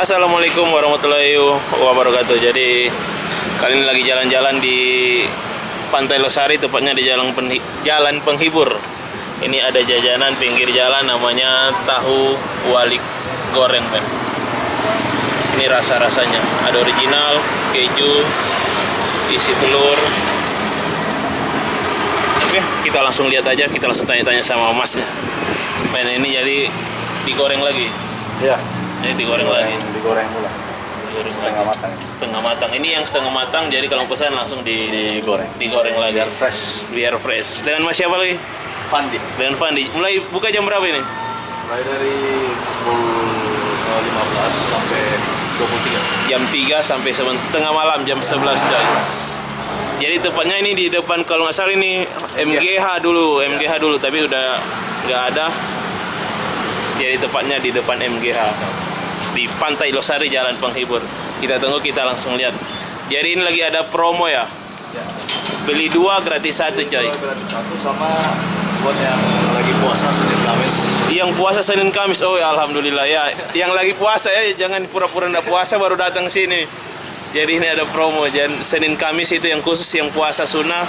Assalamualaikum warahmatullahi wabarakatuh. Jadi kali ini lagi jalan-jalan di Pantai Losari, tepatnya di jalan penghibur. Ini ada jajanan pinggir jalan namanya tahu walik goreng, Ben. Ini rasa-rasanya ada original, keju, isi telur. Oke, kita langsung lihat aja, kita langsung tanya-tanya sama masnya. Ben, ini jadi digoreng lagi. Ya, Ini digoreng lagi. digoreng pula. Setengah matang. Setengah matang. Ini yang setengah matang, jadi kalau pesan langsung digoreng lagi. Biar fresh. Biar fresh. Dengan Mas siapa lagi? Fandi. Dengan Fandi. Mulai buka jam berapa ini? Mulai dari pukul 15 sampai 23. Jam 3 sampai tengah malam, jam 11 coy. Jadi tepatnya ini di depan, kalau nggak salah ini MGH dulu, tapi udah nggak ada. Jadi tepatnya di depan MGH di Pantai Losari, Jalan Penghibur. Kita tunggu, kita langsung lihat. Jadi ini lagi ada promo ya. Ya. Beli 2 gratis 1 coy. Gratis satu sama buat yang lagi puasa Senin Kamis. Yang puasa Senin Kamis, oh ya, alhamdulillah ya. Yang lagi puasa ya, jangan pura-pura nggak puasa baru datang sini. Jadi ini ada promo, dan Senin Kamis itu yang khusus yang puasa sunnah.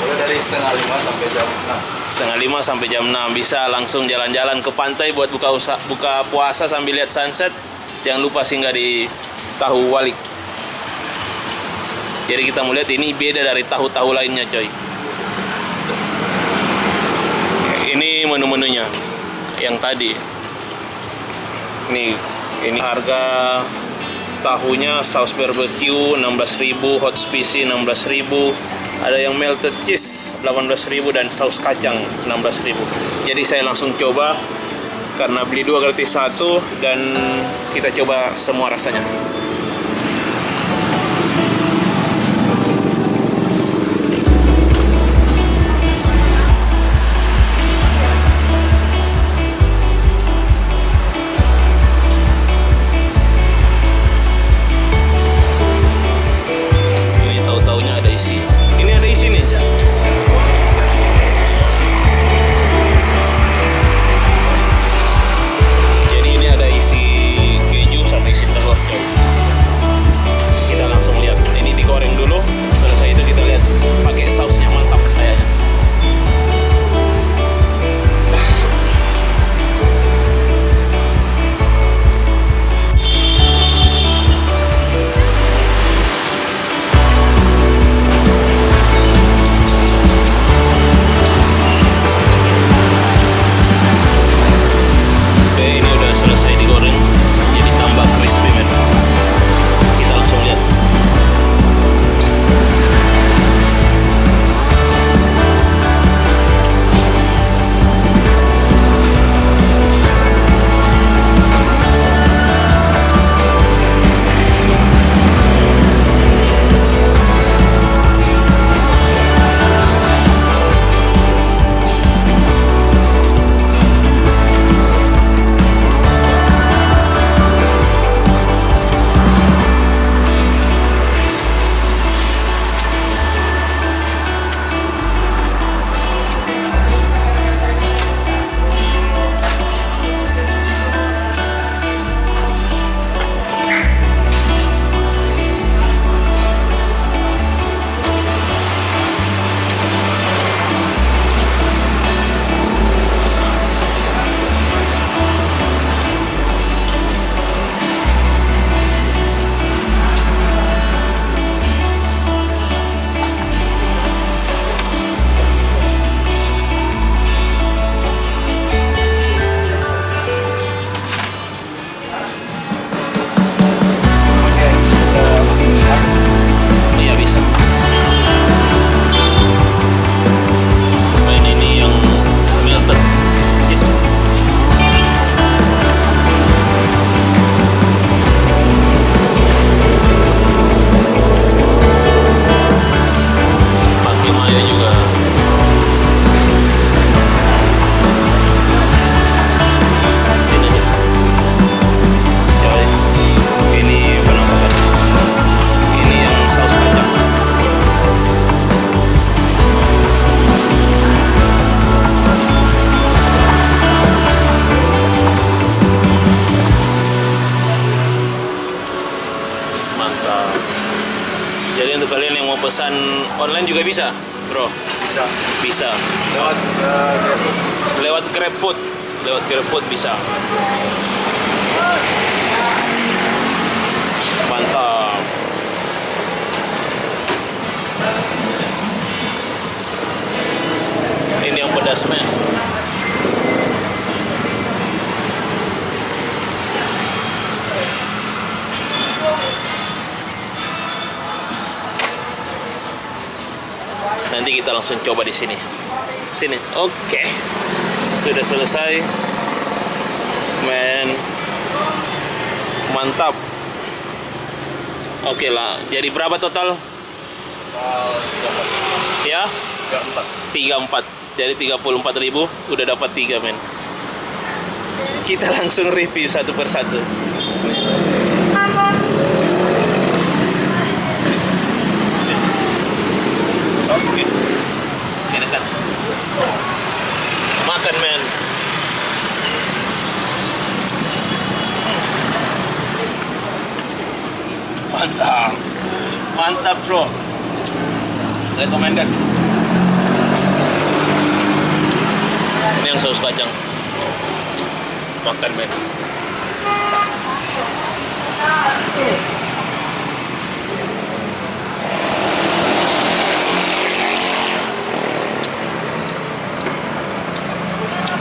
Mulai dari setengah 5 sampai jam 6. Setengah 5 sampai jam 6 bisa langsung jalan-jalan ke pantai buat buka puasa sambil lihat sunset. Jangan lupa singgah di tahu walik. Jadi kita mau lihat ini beda dari tahu-tahu lainnya coy. Ini menu-menunya yang tadi. Ini harga tahunya saus barbecue 16.000, hot spicy 16.000, ada yang melted cheese 18.000 dan saus kacang 16.000. Jadi saya langsung coba karena beli 2 gratis 1 dan kita coba semua rasanya. Jadi untuk kalian yang mau pesan online juga bisa, bro. Ya. Bisa. Lewat GrabFood. Lewat GrabFood. Lewat GrabFood bisa. Mantap. Ini yang pedas, men. Nanti kita langsung coba di sini. Sini. Oke. Sudah selesai. Men. Mantap. Oke lah. Jadi berapa total? Ya? 34. Jadi 34.000 udah dapat 3, men. Kita langsung review satu persatu. Oke. Sini kan. Makan, men. Mantap. Mantap, bro. Recommended. Ini yang saus kacang. Makan, men.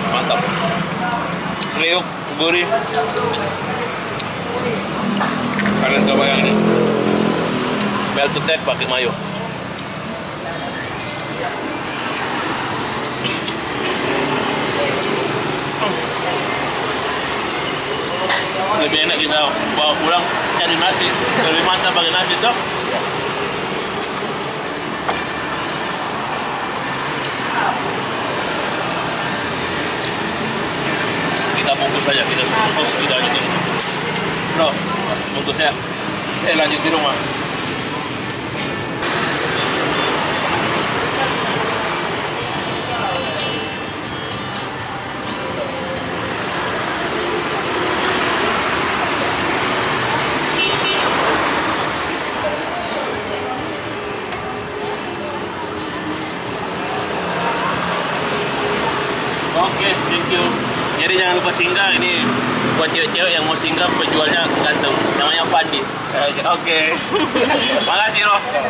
Mantap. Kriuk, gurih. Kalian coba yang ini. Melted egg pakai mayo. Lebih enak kita bawa pulang cari nasi. Lebih mantap pakai nasi tuh. Kita bungkus saja, kita bungkus, kita lanjutin. Bro, bungkus ya. Lanjut di rumah. Oke, thank you. Jadi jangan lupa singgah, ini buat cewek-cewek yang mau singgah, penjualnya ganteng, namanya Fandi. Oke. Makasih, Roh.